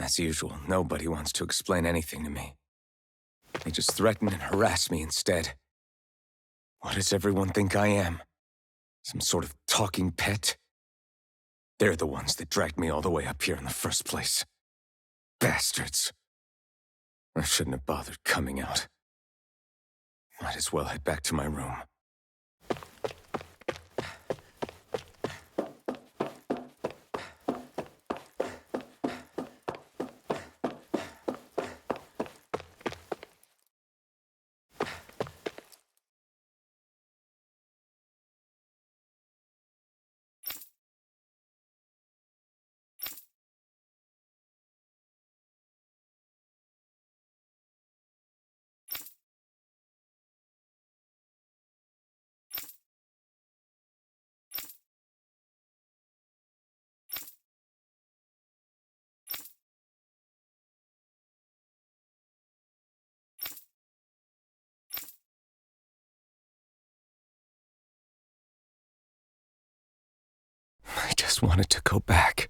As usual, nobody wants to explain anything to me. They just threaten and harass me instead. What does everyone think I am? Some sort of talking pet? They're the ones that dragged me all the way up here in the first place. Bastards. I shouldn't have bothered coming out. Might as well head back to my room. I just wanted to go back.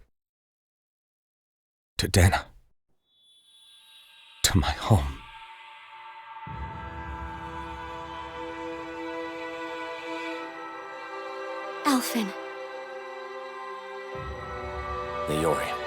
To Dana. To my home. Alphen. Leori.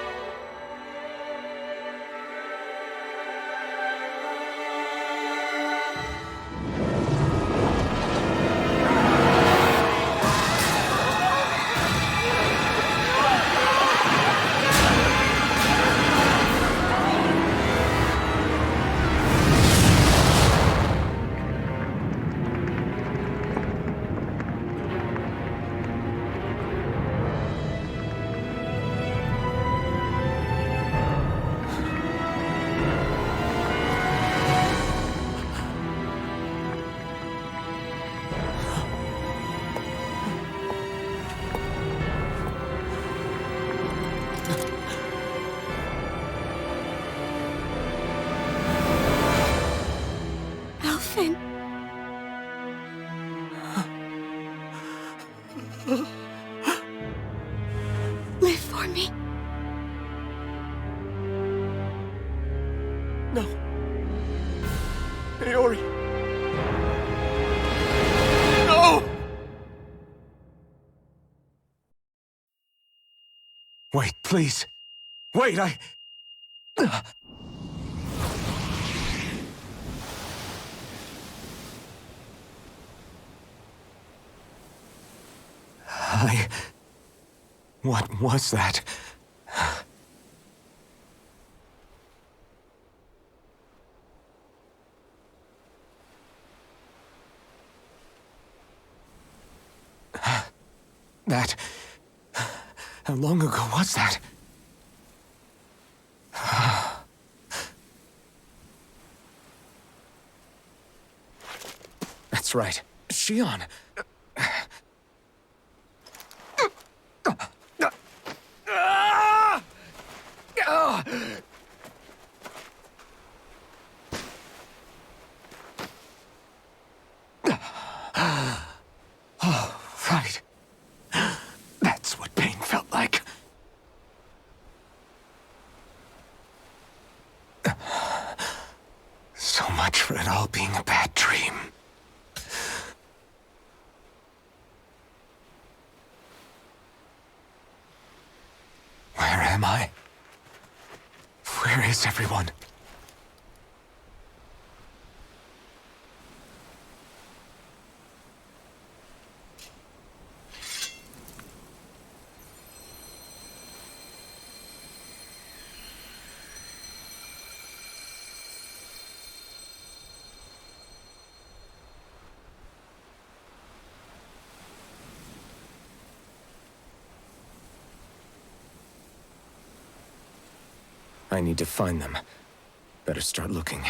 Alphen. Live for me. No. Leori. No! Wait, please. Wait, What was that? That... How long ago was that? That's right. Shion. Oh, right. That's what pain felt like. So much for it all being a bad dream. Where am I? Where is everyone? I need to find them. Better start looking.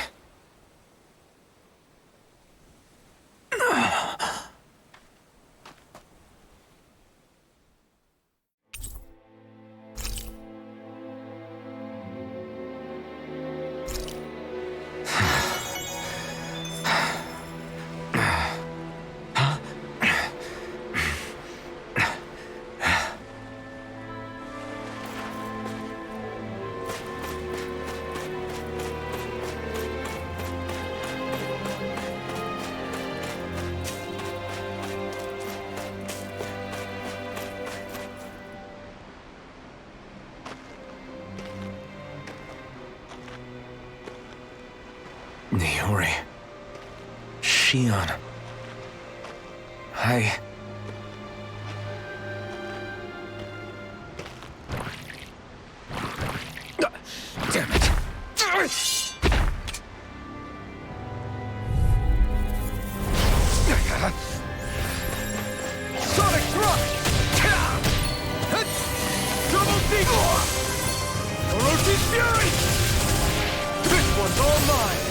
Niori. Shion. Damn it. Sonic Thrust! Double deep! Orochi's Fury! This one's all mine!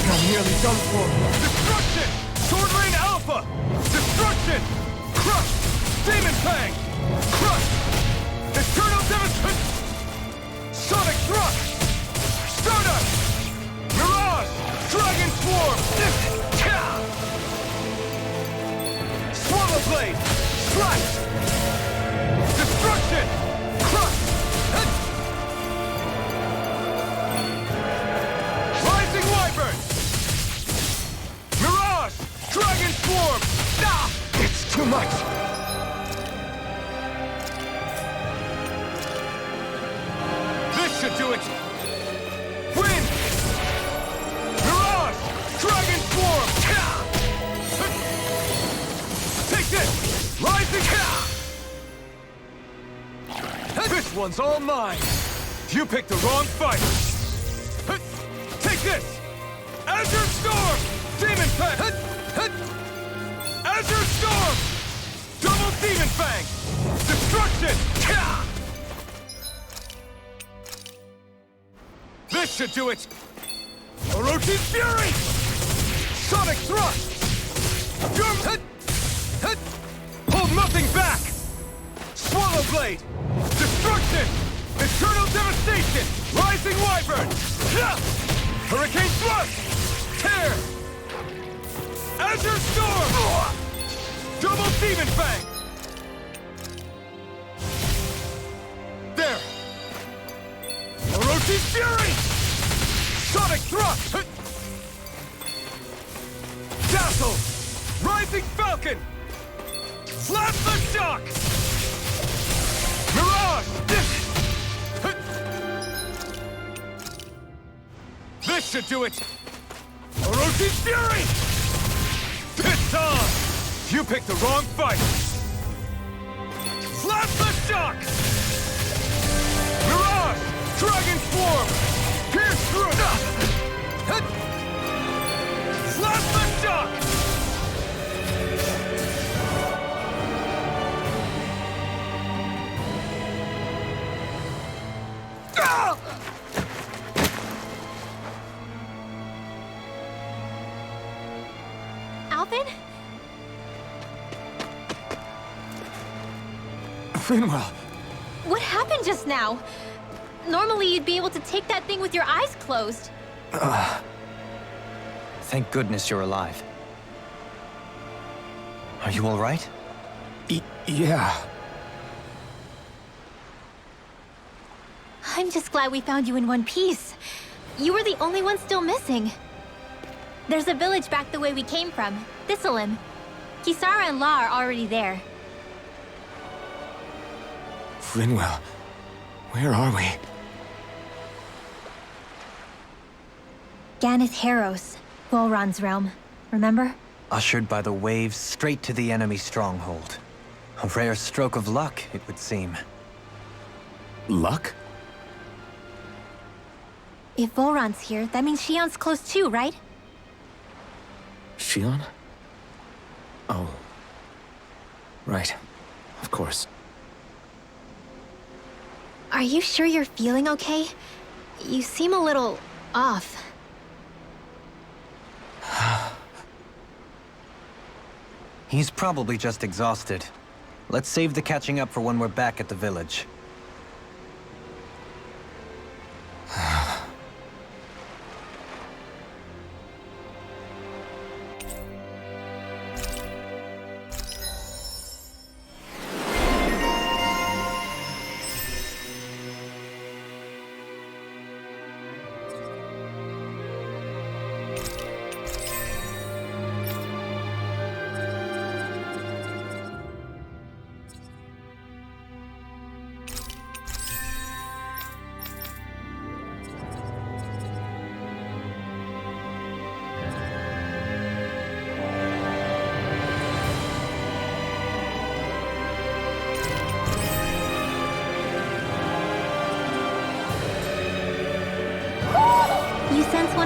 I'm nearly done for. Destruction! Sword Rain Alpha! Destruction! Crush! Demon Fang! Crush! Eternal Devastation! Sonic Thrust! Stardust! Mirage! Dragon Swarm! Swallow Blade! Slash! Destruction! Crush! Rising Wyvern! Mirage! Dragon Swarm! Ah! It's too much! This should do it! Wind! Mirage! Dragon Swarm! Take this! Rising! This one's all mine! You picked the wrong fight! Take this! Azure Storm! Demon Fang! Azure Storm! Double Demon Fang! Destruction! This should do it! Orochi's Fury! Sonic Thrust! Hold nothing back! Swallow Blade! Destruction! Eternal Devastation! Rising Wyvern! Hurricane Thrust! Tear! Azure Storm! Double Demon Fang! There! Orochi's Fury! Sonic Thrust! Dazzle! Rising Falcon! Slap the Shock! Mirage! This should do it! Orochi's Fury! It's on! You picked the wrong fight! Slap the Shock! Mirage! Dragon Swarm! Pierce through! Slap the Shock! Alphen? Rinwell! What happened just now? Normally you'd be able to take that thing with your eyes closed. Thank goodness you're alive. Are you all right? Yeah. I'm just glad we found you in one piece. You were the only one still missing. There's a village back the way we came from, Thistleim. Kisara and La are already there. Rinwell, where are we? Ganeth Haros, Volron's realm. Remember? Ushered by the waves straight to the enemy stronghold. A rare stroke of luck, it would seem. Luck? If Volron's here, that means Shion's close too, right? Shion? Oh. Right. Of course. Are you sure you're feeling okay? You seem a little off. He's probably just exhausted. Let's save the catching up for when we're back at the village.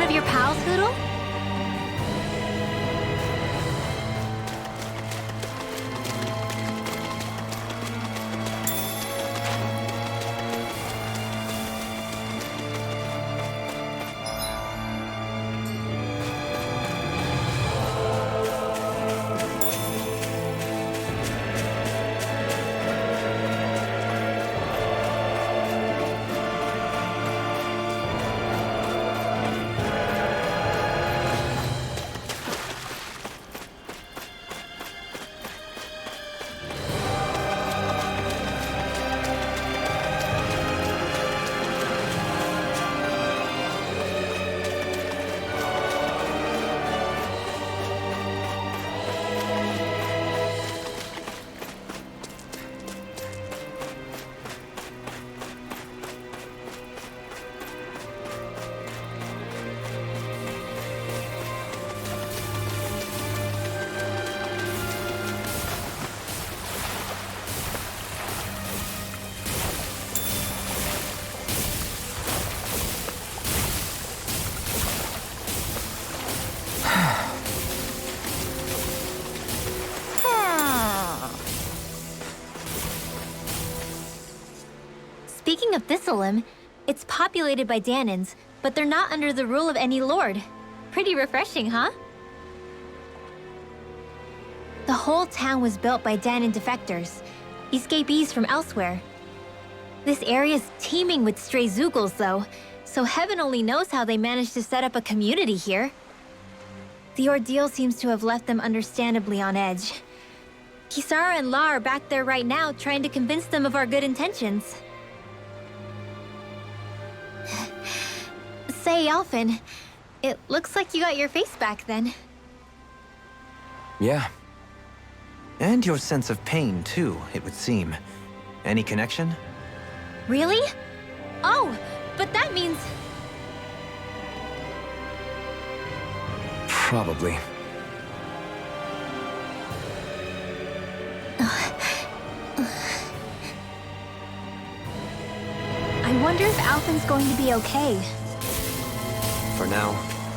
of your pals, Hootle? Speaking of Thistleum, it's populated by Dahnans, but they're not under the rule of any lord. Pretty refreshing, huh? The whole town was built by Dahnan defectors, escapees from elsewhere. This area's teeming with stray Zeugles, though, so heaven only knows how they managed to set up a community here. The ordeal seems to have left them understandably on edge. Kisara and La are back there right now trying to convince them of our good intentions. Say, Alphen, it looks like you got your face back then. Yeah. And your sense of pain, too, it would seem. Any connection? Really? Oh, but that means... Probably. I wonder if Alphen's going to be okay. For now,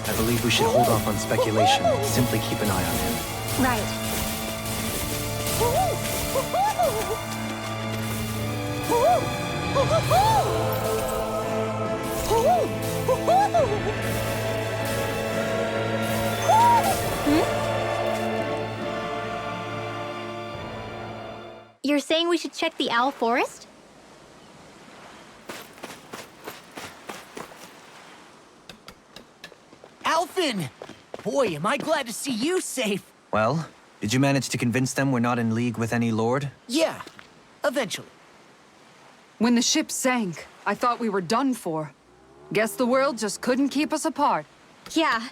I believe we should hold off on speculation and simply keep an eye on him. Right. You're saying we should check the Owl Forest? Alphen! Boy, am I glad to see you safe. Well, did you manage to convince them we're not in league with any lord? Yeah, eventually. When the ship sank, I thought we were done for. Guess the world just couldn't keep us apart. Yeah,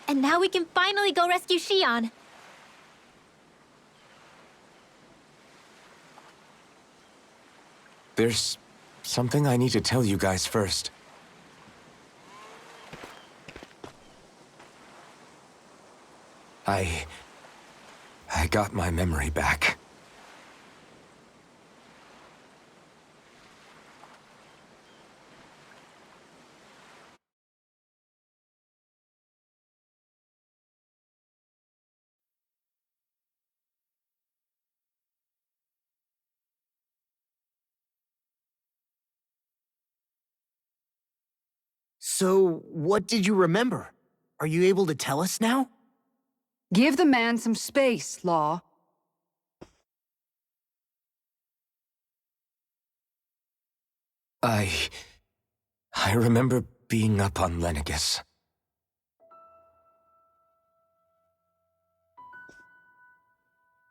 and now we can finally go rescue Xion. There's something I need to tell you guys first. I got my memory back. So, what did you remember? Are you able to tell us now? Give the man some space, Law. I remember being up on Lenegis.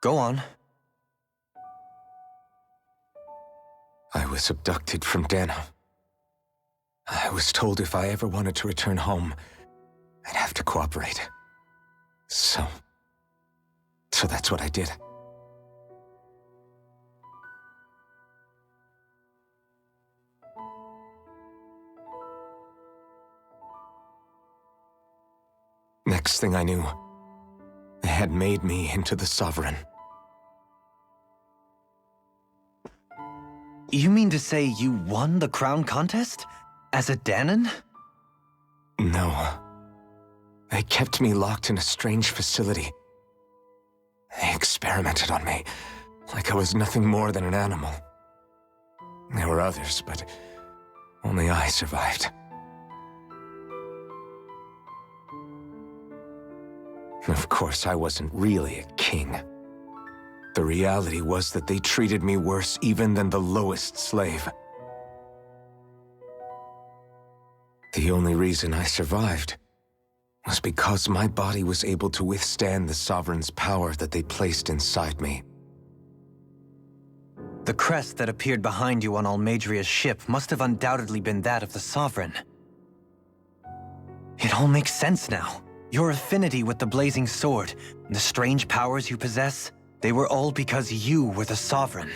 Go on. I was abducted from Dahna. I was told if I ever wanted to return home, I'd have to cooperate. So that's what I did. Next thing I knew, they had made me into the Sovereign. You mean to say you won the crown contest? As a Dahnan? No. They kept me locked in a strange facility. They experimented on me, like I was nothing more than an animal. There were others, but only I survived. Of course, I wasn't really a king. The reality was that they treated me worse even than the lowest slave. The only reason I survived was because my body was able to withstand the Sovereign's power that they placed inside me. The crest that appeared behind you on Almadria's ship must have undoubtedly been that of the Sovereign. It all makes sense now. Your affinity with the Blazing Sword, and the strange powers you possess, they were all because you were the Sovereign.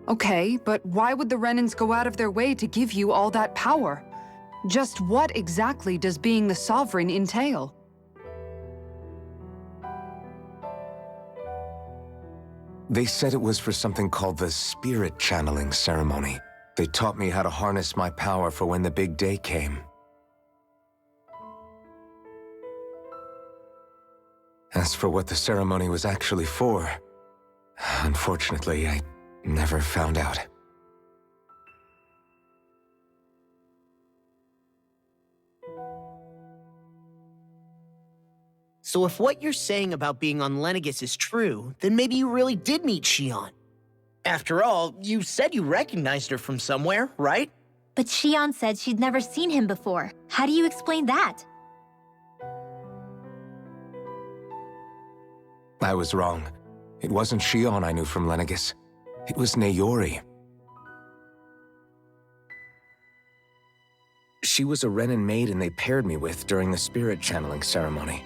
Okay, but why would the Renans go out of their way to give you all that power? Just what exactly does being the Sovereign entail? They said it was for something called the Spirit Channeling Ceremony. They taught me how to harness my power for when the big day came. As for what the ceremony was actually for, unfortunately, I never found out. So if what you're saying about being on Lenegis is true, then maybe you really did meet Xion. After all, you said you recognized her from somewhere, right? But Xion said she'd never seen him before. How do you explain that? I was wrong. It wasn't Xion I knew from Lenegis. It was Naori. She was a Renan maiden they paired me with during the spirit channeling ceremony.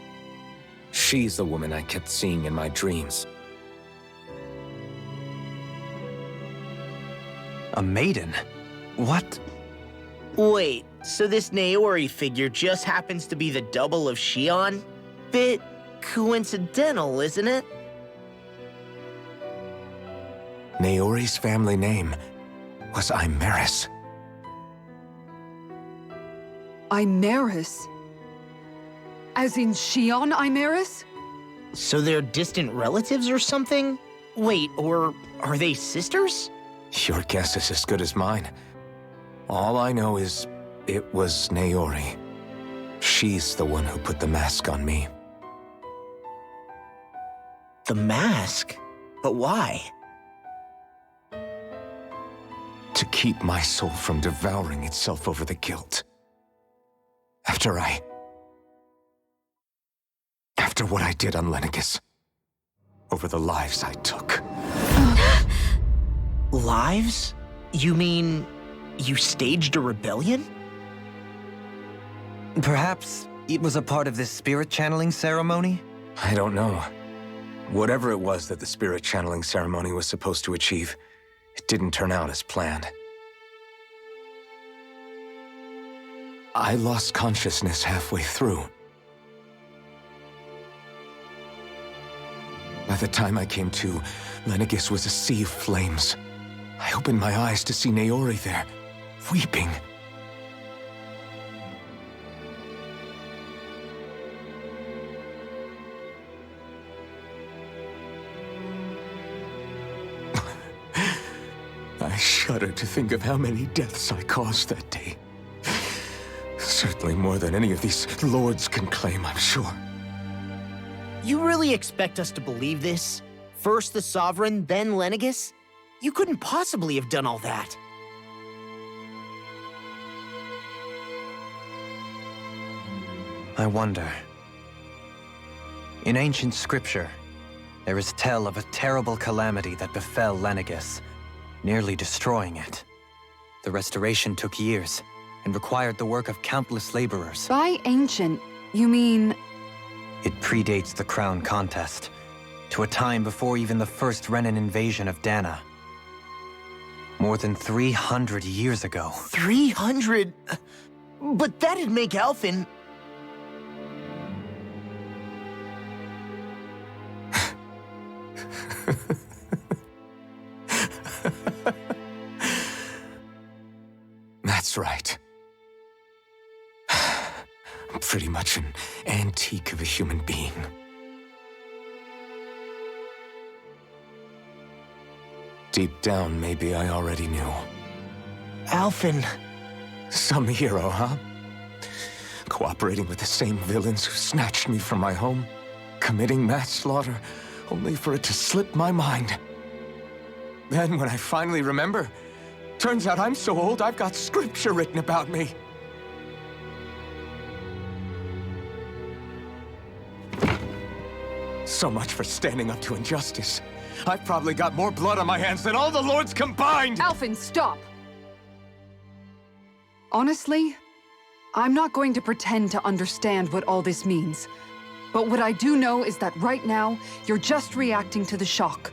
She's the woman I kept seeing in my dreams. A maiden? What? Wait, so this Naori figure just happens to be the double of Xion? Bit coincidental, isn't it? Naori's family name was Imeris. Imeris? As in Xion Imeris? So they're distant relatives or something? Wait, or are they sisters? Your guess is as good as mine. All I know is it was Naori. She's the one who put the mask on me. The mask? But why? To keep my soul from devouring itself over the guilt. After what I did on Lenegis. Over the lives I took. Lives? You mean you staged a rebellion? Perhaps it was a part of this spirit channeling ceremony? I don't know. Whatever it was that the spirit channeling ceremony was supposed to achieve, it didn't turn out as planned. I lost consciousness halfway through. By the time I came to, Lenegis was a sea of flames. I opened my eyes to see Naori there, weeping. I shudder to think of how many deaths I caused that day. Certainly more than any of these lords can claim, I'm sure. You really expect us to believe this? First the Sovereign, then Lenegis? You couldn't possibly have done all that. I wonder. In ancient scripture, there is tell of a terrible calamity that befell Lenegis, nearly destroying it. The restoration took years, and required the work of countless laborers. By ancient, you mean... It predates the crown contest, to a time before even the first Renan invasion of Dana. More than 300 years ago. 300? But that'd make Alphen... That's right. I'm pretty much an antique of a human being. Deep down, maybe I already knew. Alphen. Some hero, huh? Cooperating with the same villains who snatched me from my home, committing mass slaughter, only for it to slip my mind. Then, when I finally remember, turns out I'm so old I've got scripture written about me. So much for standing up to injustice. I've probably got more blood on my hands than all the lords combined! Alphen, stop! Honestly, I'm not going to pretend to understand what all this means. But what I do know is that right now, you're just reacting to the shock.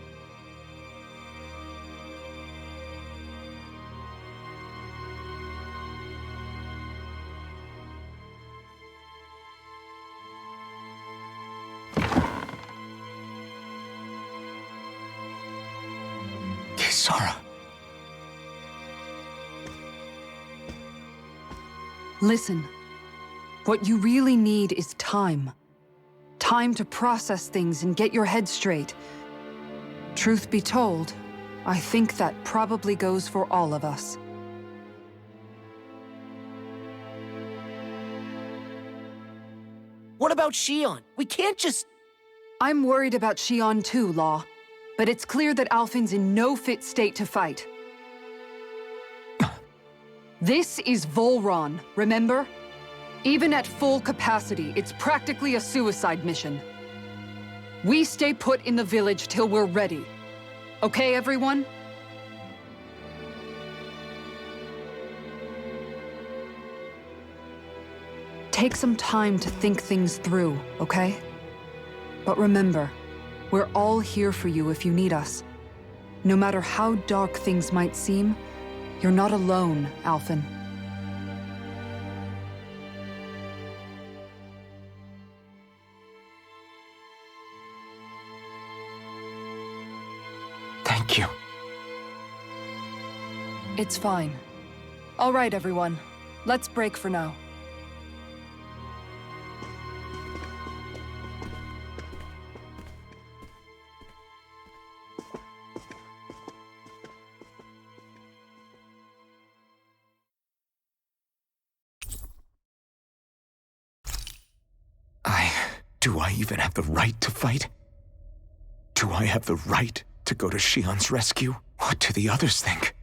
Kisara. Listen, what you really need is time. Time to process things and get your head straight. Truth be told, I think that probably goes for all of us. What about Shion? We can't just... I'm worried about Shion too, Law. But it's clear that Alphen's in no fit state to fight. This is Volron, remember? Even at full capacity, it's practically a suicide mission. We stay put in the village till we're ready. Okay, everyone? Take some time to think things through, okay? But remember, we're all here for you if you need us. No matter how dark things might seem, you're not alone, Alphen. Thank you. It's fine. All right, everyone. Let's break for now. Do I even have the right to fight? Do I have the right to go to Shion's rescue? What do the others think?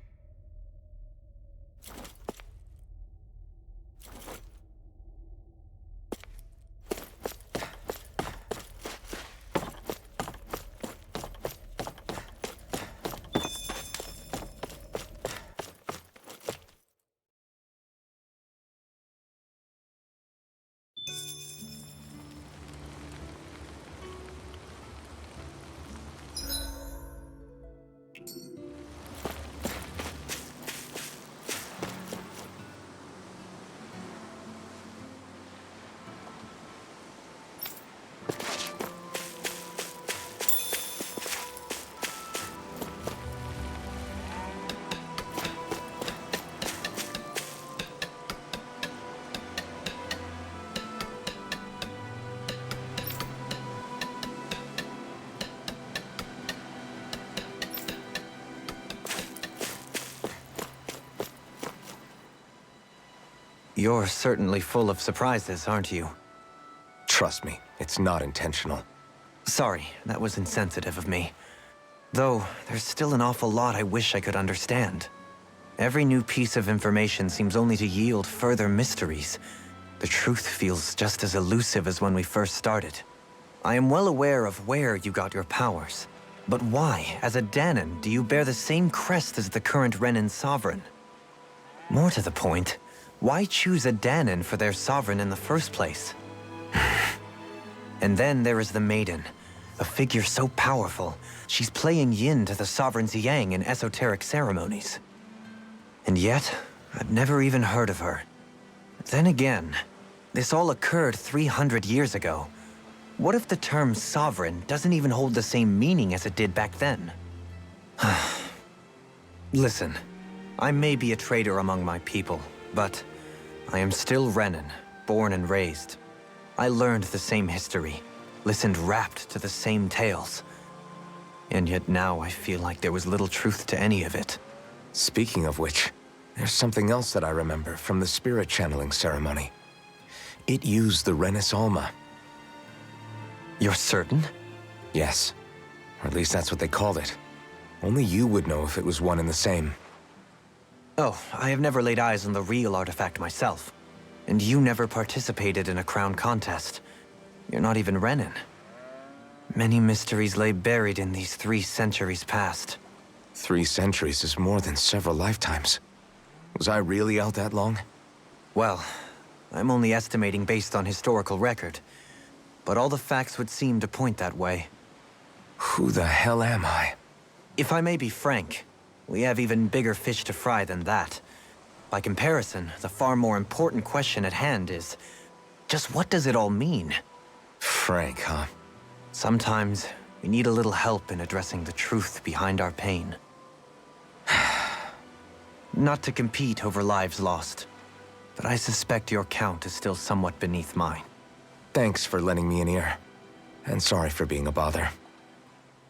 You're certainly full of surprises, aren't you? Trust me, it's not intentional. Sorry, that was insensitive of me. Though, there's still an awful lot I wish I could understand. Every new piece of information seems only to yield further mysteries. The truth feels just as elusive as when we first started. I am well aware of where you got your powers. But why, as a Dahnan, do you bear the same crest as the current Renan sovereign? More to the point, why choose a Dahnan for their sovereign in the first place? And then there is the Maiden, a figure so powerful, she's playing yin to the sovereign's yang in esoteric ceremonies. And yet, I've never even heard of her. Then again, this all occurred 300 years ago. What if the term sovereign doesn't even hold the same meaning as it did back then? Listen, I may be a traitor among my people, but I am still Renan, born and raised. I learned the same history, listened rapt to the same tales. And yet now I feel like there was little truth to any of it. Speaking of which, there's something else that I remember from the spirit channeling ceremony. It used the Renis Alma. You're certain? Yes. Or at least that's what they called it. Only you would know if it was one and the same. Oh, I have never laid eyes on the real artifact myself. And you never participated in a crown contest. You're not even Renin. Many mysteries lay buried in these 3 centuries past. 3 centuries is more than several lifetimes. Was I really out that long? Well, I'm only estimating based on historical record. But all the facts would seem to point that way. Who the hell am I? If I may be frank, we have even bigger fish to fry than that. By comparison, the far more important question at hand is, just what does it all mean? Frank, huh? Sometimes, we need a little help in addressing the truth behind our pain. Not to compete over lives lost, but I suspect your count is still somewhat beneath mine. Thanks for lending me an ear. And sorry for being a bother.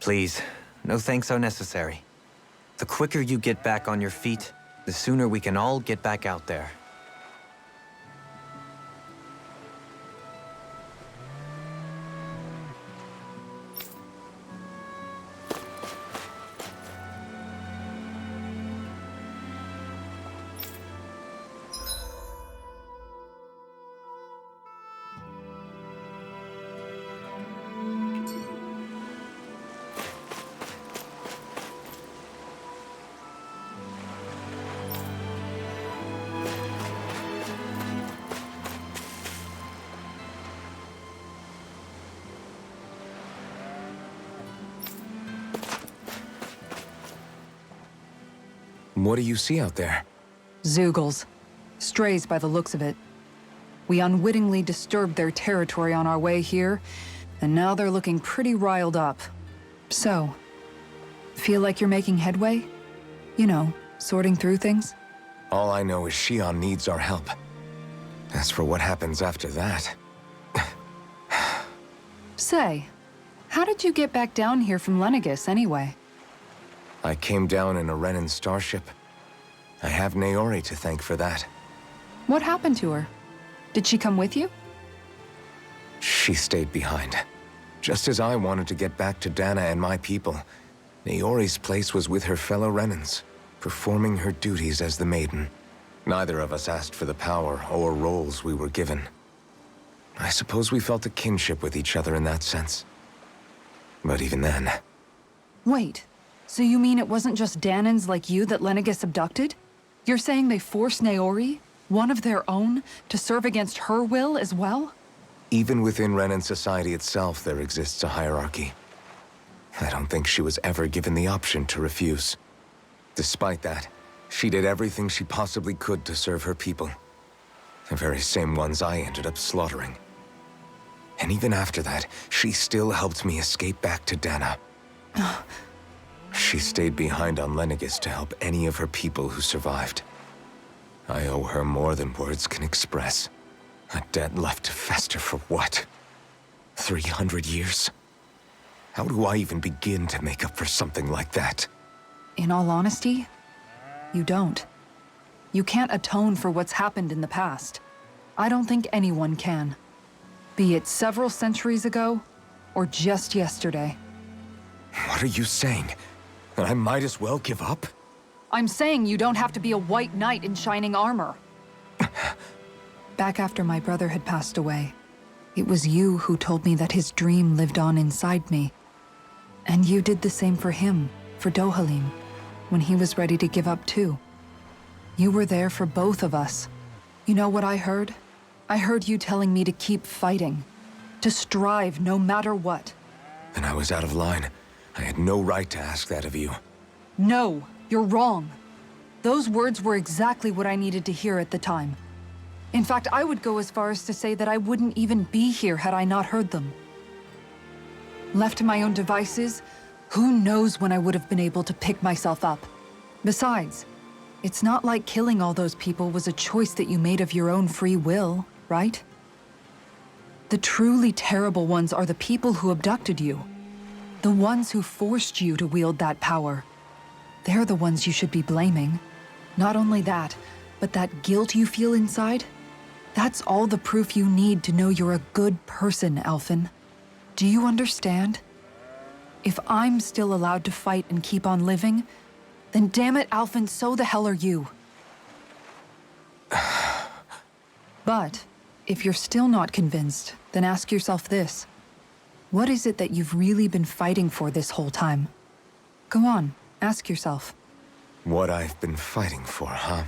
Please, no thanks are necessary. The quicker you get back on your feet, the sooner we can all get back out there. What do you see out there? Zeugles. Strays by the looks of it. We unwittingly disturbed their territory on our way here, and now they're looking pretty riled up. So, feel like you're making headway? You know, sorting through things? All I know is Shion needs our help. As for what happens after that... Say, how did you get back down here from Lenegis anyway? I came down in a Renin starship. I have Naori to thank for that. What happened to her? Did she come with you? She stayed behind. Just as I wanted to get back to Dana and my people, Naori's place was with her fellow Renins, performing her duties as the Maiden. Neither of us asked for the power or roles we were given. I suppose we felt a kinship with each other in that sense. But even then... Wait, so you mean it wasn't just Danans like you that Lenegis abducted? You're saying they forced Naori, one of their own, to serve against her will as well? Even within Renin society itself, there exists a hierarchy. I don't think she was ever given the option to refuse. Despite that, she did everything she possibly could to serve her people. The very same ones I ended up slaughtering. And even after that, she still helped me escape back to Dana. She stayed behind on Lenegis to help any of her people who survived. I owe her more than words can express. A debt left to fester for what? 300 years? How do I even begin to make up for something like that? In all honesty, you don't. You can't atone for what's happened in the past. I don't think anyone can. Be it several centuries ago, or just yesterday. What are you saying? That I might as well give up? I'm saying you don't have to be a white knight in shining armor. Back after my brother had passed away, it was you who told me that his dream lived on inside me. And you did the same for him, for Dohalim, when he was ready to give up too. You were there for both of us. You know what I heard? I heard you telling me to keep fighting, to strive no matter what. Then I was out of line. I had no right to ask that of you. No, you're wrong. Those words were exactly what I needed to hear at the time. In fact, I would go as far as to say that I wouldn't even be here had I not heard them. Left to my own devices, who knows when I would have been able to pick myself up. Besides, it's not like killing all those people was a choice that you made of your own free will, right? The truly terrible ones are the people who abducted you. The ones who forced you to wield that power. They're the ones you should be blaming. Not only that, but that guilt you feel inside, that's all the proof you need to know you're a good person, Alphen. Do you understand? If I'm still allowed to fight and keep on living, then damn it, Alphen, so the hell are you. But if you're still not convinced, then ask yourself this. What is it that you've really been fighting for this whole time? Go on, ask yourself. What I've been fighting for, huh?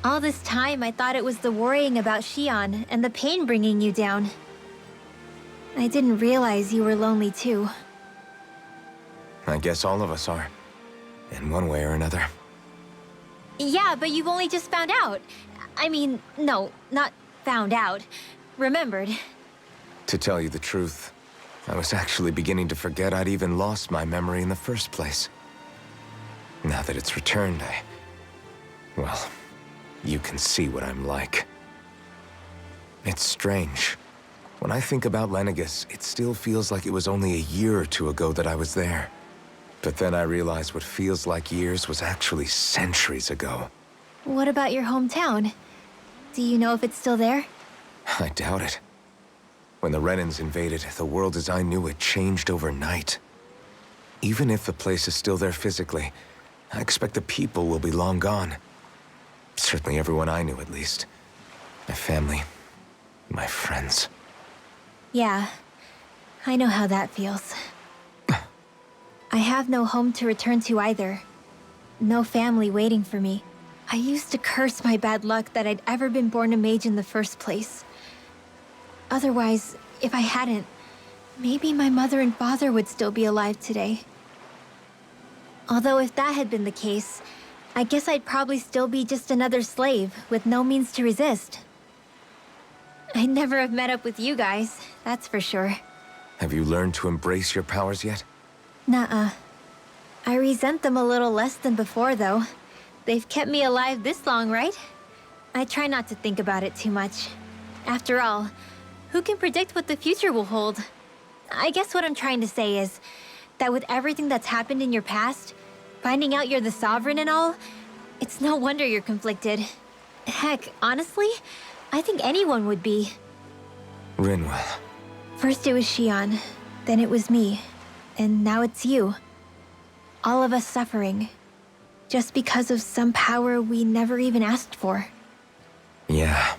All this time, I thought it was the worrying about Xion and the pain bringing you down. I didn't realize you were lonely too. I guess all of us are. In one way or another. Yeah, but you've only just found out. I mean, no, not found out. Remembered. To tell you the truth, I was actually beginning to forget I'd even lost my memory in the first place. Now that it's returned, well, you can see what I'm like. It's strange. When I think about Lenegis, it still feels like it was only a year or two ago that I was there. But then I realized what feels like years was actually centuries ago. What about your hometown? Do you know if it's still there? I doubt it. When the Renans invaded, the world as I knew it changed overnight. Even if the place is still there physically, I expect the people will be long gone. Certainly everyone I knew, at least. My family, my friends. Yeah, I know how that feels. I have no home to return to either. No family waiting for me. I used to curse my bad luck that I'd ever been born a mage in the first place. Otherwise, if I hadn't, maybe my mother and father would still be alive today. Although if that had been the case, I guess I'd probably still be just another slave with no means to resist. I'd never have met up with you guys, that's for sure. Have you learned to embrace your powers yet? Nuh-uh. I resent them a little less than before, though. They've kept me alive this long, right? I try not to think about it too much. After all, who can predict what the future will hold? I guess what I'm trying to say is that with everything that's happened in your past, finding out you're the Sovereign and all, it's no wonder you're conflicted. Heck, honestly, I think anyone would be. Rinwell. First it was Xion, then it was me, and now it's you. All of us suffering, just because of some power we never even asked for. Yeah.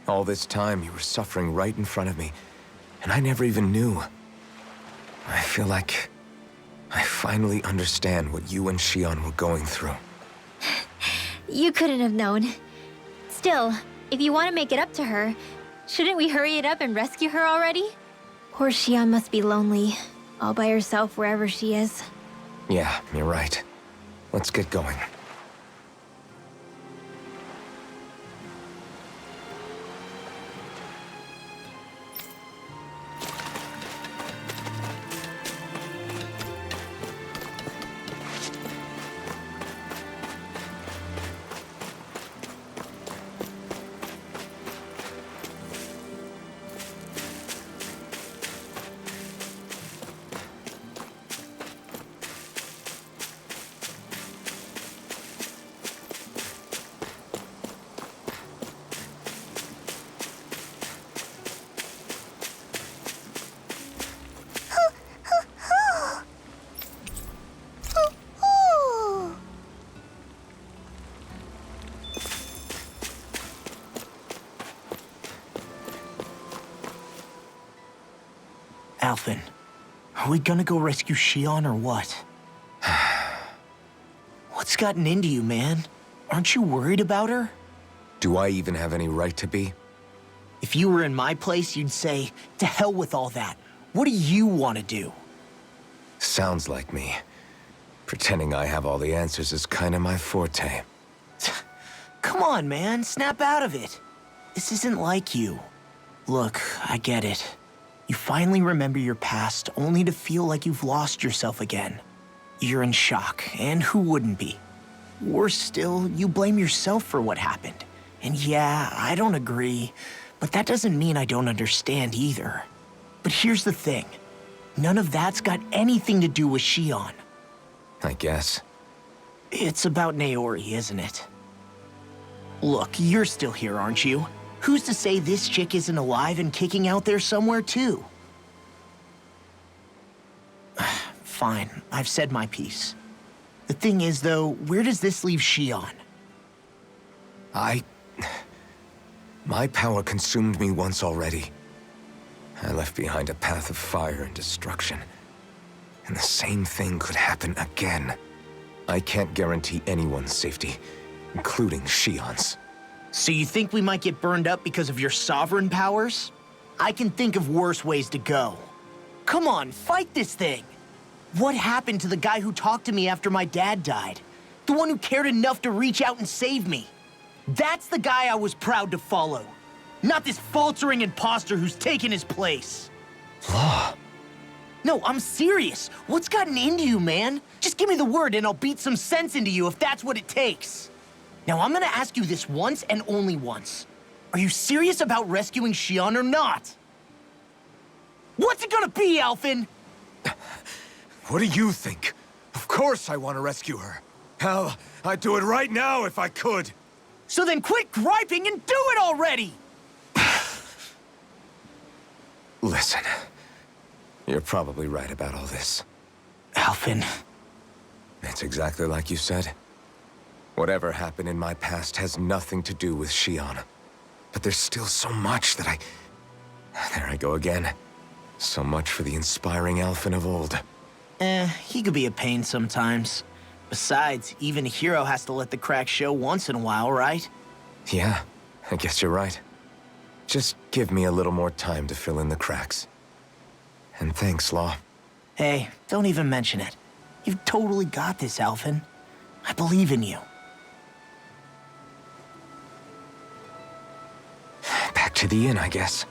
All this time you were suffering right in front of me, and I never even knew. I feel like I finally understand what you and Xion were going through. You couldn't have known. Still, if you want to make it up to her, shouldn't we hurry it up and rescue her already? Poor Xion must be lonely, all by herself wherever she is. Yeah, you're right. Let's get going. Alphen, are we gonna go rescue Xion or what? What's gotten into you, man? Aren't you worried about her? Do I even have any right to be? If you were in my place, you'd say, to hell with all that. What do you want to do? Sounds like me. Pretending I have all the answers is kind of my forte. Come on, man, snap out of it. This isn't like you. Look, I get it. You finally remember your past, only to feel like you've lost yourself again. You're in shock, and who wouldn't be? Worse still, you blame yourself for what happened. And yeah, I don't agree, but that doesn't mean I don't understand either. But here's the thing. None of that's got anything to do with Xion. I guess. It's about Naori, isn't it? Look, you're still here, aren't you? Who's to say this chick isn't alive and kicking out there somewhere, too? Fine, I've said my piece. The thing is, though, where does this leave Xion? My power consumed me once already. I left behind a path of fire and destruction. And the same thing could happen again. I can't guarantee anyone's safety, including Xion's. So you think we might get burned up because of your sovereign powers? I can think of worse ways to go. Come on, fight this thing! What happened to the guy who talked to me after my dad died? The one who cared enough to reach out and save me? That's the guy I was proud to follow. Not this faltering imposter who's taken his place. Law, No, I'm serious. What's gotten into you, man? Just give me the word and I'll beat some sense into you if that's what it takes. Now, I'm gonna ask you this once and only once. Are you serious about rescuing Xion or not? What's it gonna be, Alphen? What do you think? Of course I want to rescue her. Hell, I'd do it right now if I could. So then quit griping and do it already! Listen, you're probably right about all this. Alphen. It's exactly like you said. Whatever happened in my past has nothing to do with Xion. But there's still so much that I... There I go again. So much for the inspiring Alphen of old. He could be a pain sometimes. Besides, even a hero has to let the cracks show once in a while, right? Yeah, I guess you're right. Just give me a little more time to fill in the cracks. And thanks, Law. Hey, don't even mention it. You've totally got this, Alphen. I believe in you. Back to the inn, I guess.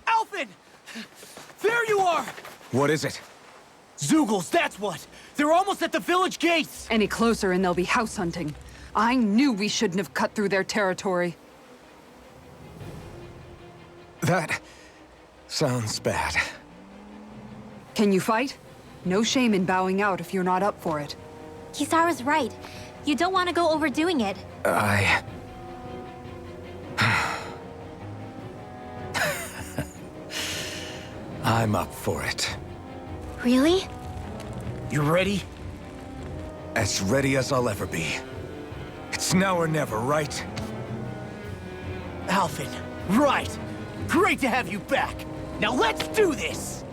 Alphen! There you are! What is it? Zeugles, that's what! They're almost at the village gates! Any closer and they'll be house hunting. I knew we shouldn't have cut through their territory. That... sounds bad. Can you fight? No shame in bowing out if you're not up for it. Kisara's right. You don't want to go overdoing it. I'm up for it. Really? You ready? As ready as I'll ever be. It's now or never, right? Alphen, right! Great to have you back! Now let's do this!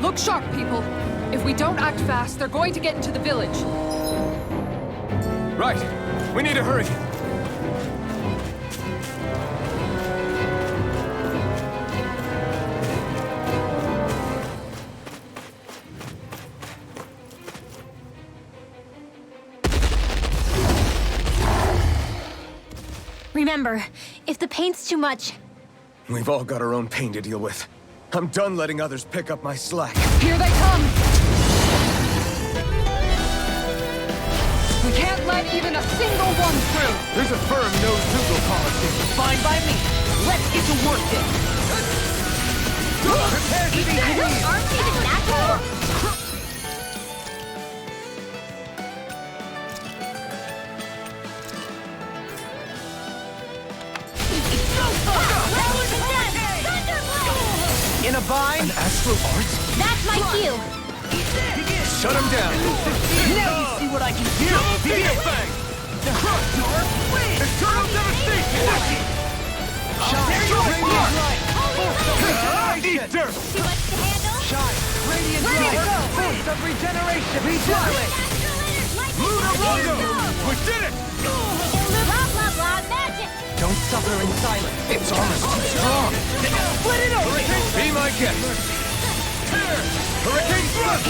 Look sharp, people. If we don't act fast, they're going to get into the village. Right. We need to hurry. Remember, if the pain's too much, We've all got our own pain to deal with. I'm done letting others pick up my slack. Here they come! We can't let even a single one through! There's a firm no-Zeugle policy. Fine by me. Let's get to work then. Prepare to be squeezed. aren't even natural? In a bind? An astral art? That's my cue. Shut him down! Now you see what I can do! Begin bang! Eternal devastation! There you are! Eat dirt! Too much to handle? Radiant Rock! Force of regeneration! Retaliate! Lunar Rondo! We did it! Blah, blah, blah, magic! Don't suffer in silence! It's almost too strong! Split it open! Be my guest! Tear! Hurricane thrust!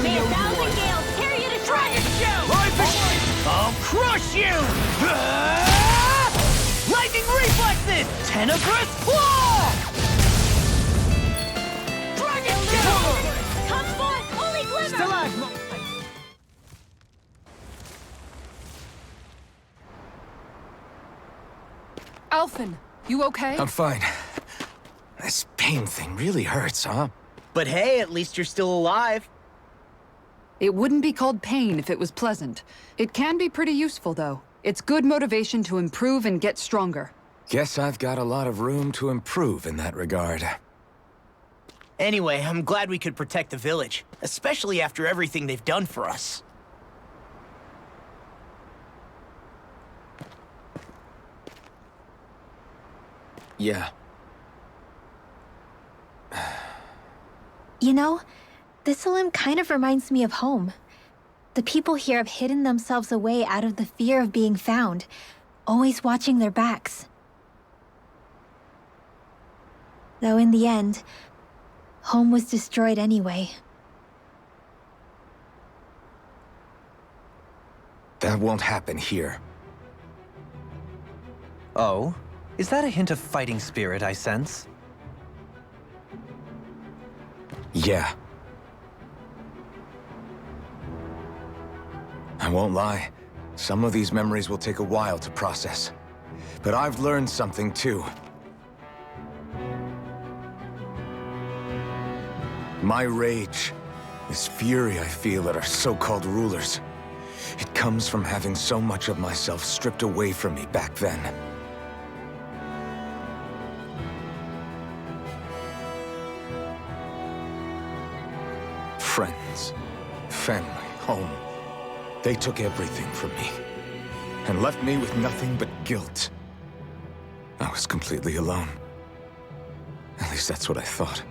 May a thousand gales carry you to Dragon Show! Live the... I'll crush you! Lightning reflexes! Tenebrous claw! Dragon Show! Come forth, holy glimmer! Alphen, you okay? I'm fine. This pain thing really hurts, huh? But hey, at least you're still alive. It wouldn't be called pain if it was pleasant. It can be pretty useful, though. It's good motivation to improve and get stronger. Guess I've got a lot of room to improve in that regard. Anyway, I'm glad we could protect the village, especially after everything they've done for us. Yeah. You know, Thistleum kind of reminds me of home. The people here have hidden themselves away out of the fear of being found, always watching their backs. Though in the end, home was destroyed anyway. That won't happen here. Oh? Is that a hint of fighting spirit I sense? Yeah. I won't lie. Some of these memories will take a while to process. But I've learned something too. My rage, this fury I feel at our so-called rulers, it comes from having so much of myself stripped away from me back then. Friends, family, home. They took everything from me, and left me with nothing but guilt. I was completely alone. At least that's what I thought.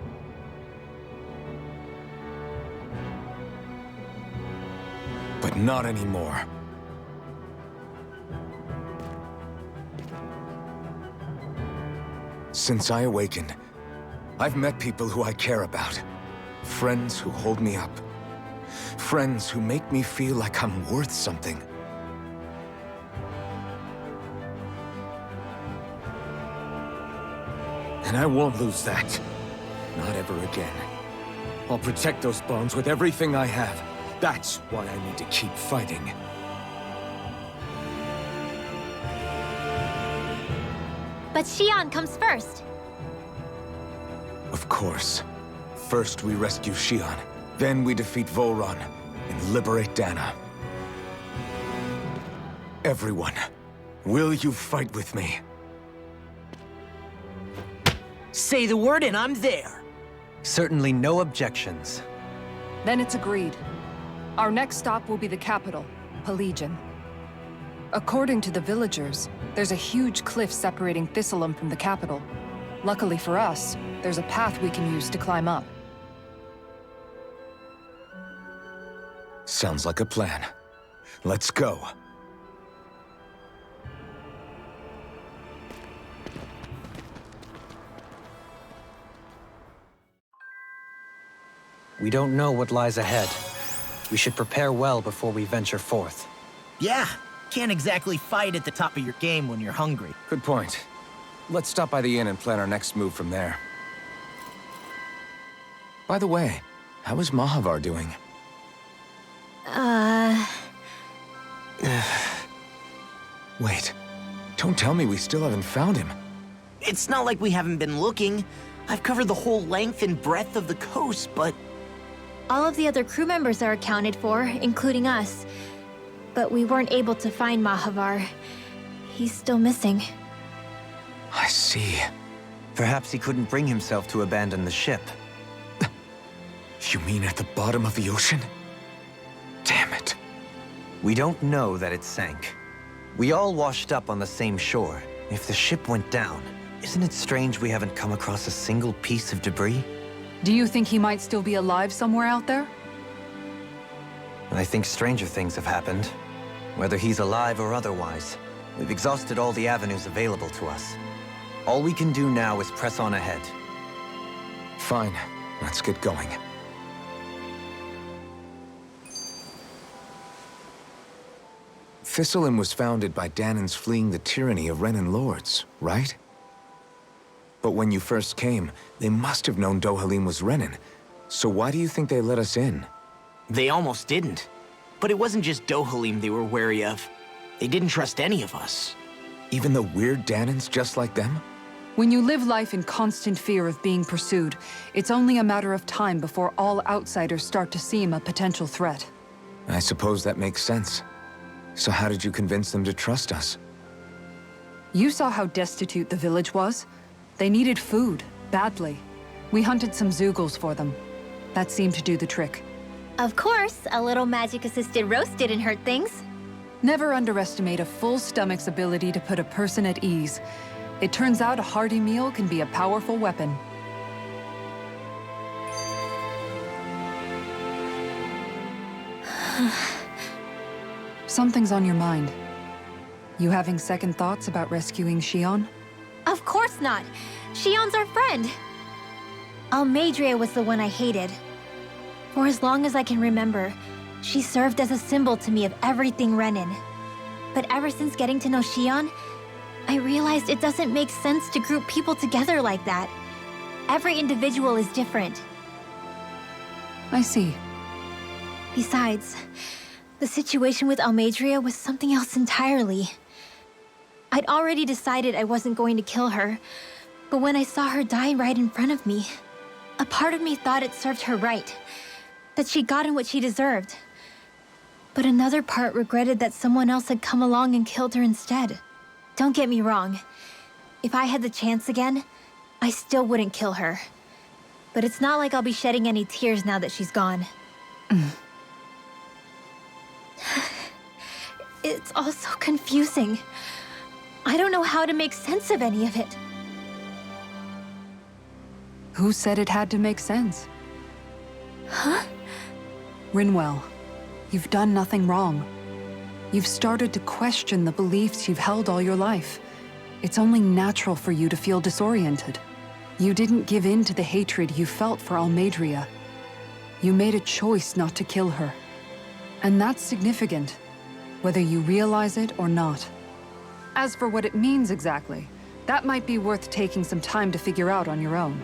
But not anymore. Since I awakened, I've met people who I care about. Friends who hold me up. Friends who make me feel like I'm worth something. And I won't lose that. Not ever again. I'll protect those bones with everything I have. That's why I need to keep fighting. But Xion comes first. Of course. First we rescue Xion, then we defeat Volron and liberate Dana. Everyone, will you fight with me? Say the word and I'm there. Certainly no objections. Then it's agreed. Our next stop will be the capital, Pelegion. According to the villagers, there's a huge cliff separating Thistleum from the capital. Luckily for us, there's a path we can use to climb up. Sounds like a plan. Let's go. We don't know what lies ahead. We should prepare well before we venture forth. Yeah, can't exactly fight at the top of your game when you're hungry. Good point. Let's stop by the inn and plan our next move from there. By the way, how is Mahavar doing? Wait. Don't tell me we still haven't found him. It's not like we haven't been looking. I've covered the whole length and breadth of the coast, but... All of the other crew members are accounted for, including us. But we weren't able to find Mahavar. He's still missing. I see. Perhaps he couldn't bring himself to abandon the ship. You mean at the bottom of the ocean? Damn it. We don't know that it sank. We all washed up on the same shore. If the ship went down, isn't it strange we haven't come across a single piece of debris? Do you think he might still be alive somewhere out there? I think stranger things have happened. Whether he's alive or otherwise, we've exhausted all the avenues available to us. All we can do now is press on ahead. Fine. Let's get going. Thistleum was founded by Danans fleeing the tyranny of Renan lords, right? But when you first came, they must have known Dohalim was Renan. So why do you think they let us in? They almost didn't. But it wasn't just Dohalim they were wary of. They didn't trust any of us. Even the weird Danins just like them? When you live life in constant fear of being pursued, it's only a matter of time before all outsiders start to seem a potential threat. I suppose that makes sense. So how did you convince them to trust us? You saw how destitute the village was. They needed food, badly. We hunted some Zeugles for them. That seemed to do the trick. Of course, a little magic-assisted roast didn't hurt things. Never underestimate a full stomach's ability to put a person at ease. It turns out a hearty meal can be a powerful weapon. Something's on your mind. You having second thoughts about rescuing Xion? Of course not. Xion's our friend. Almeidrea was the one I hated. For as long as I can remember, she served as a symbol to me of everything Renan. But ever since getting to know Xion, I realized it doesn't make sense to group people together like that. Every individual is different. I see. Besides, the situation with Almeidrea was something else entirely. I'd already decided I wasn't going to kill her, but when I saw her die right in front of me, a part of me thought it served her right, that she'd gotten what she deserved. But another part regretted that someone else had come along and killed her instead. Don't get me wrong. If I had the chance again, I still wouldn't kill her. But it's not like I'll be shedding any tears now that she's gone. It's all so confusing. I don't know how to make sense of any of it. Who said it had to make sense? Huh? Rinwell, you've done nothing wrong. You've started to question the beliefs you've held all your life. It's only natural for you to feel disoriented. You didn't give in to the hatred you felt for Almeidrea. You made a choice not to kill her. And that's significant, whether you realize it or not. As for what it means exactly, that might be worth taking some time to figure out on your own.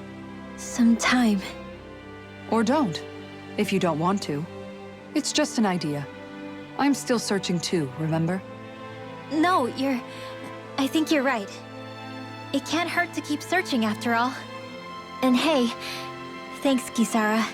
Some time. Or don't, if you don't want to. It's just an idea. I'm still searching too, remember? No, I think you're right. It can't hurt to keep searching after all. And hey, thanks, Kisara.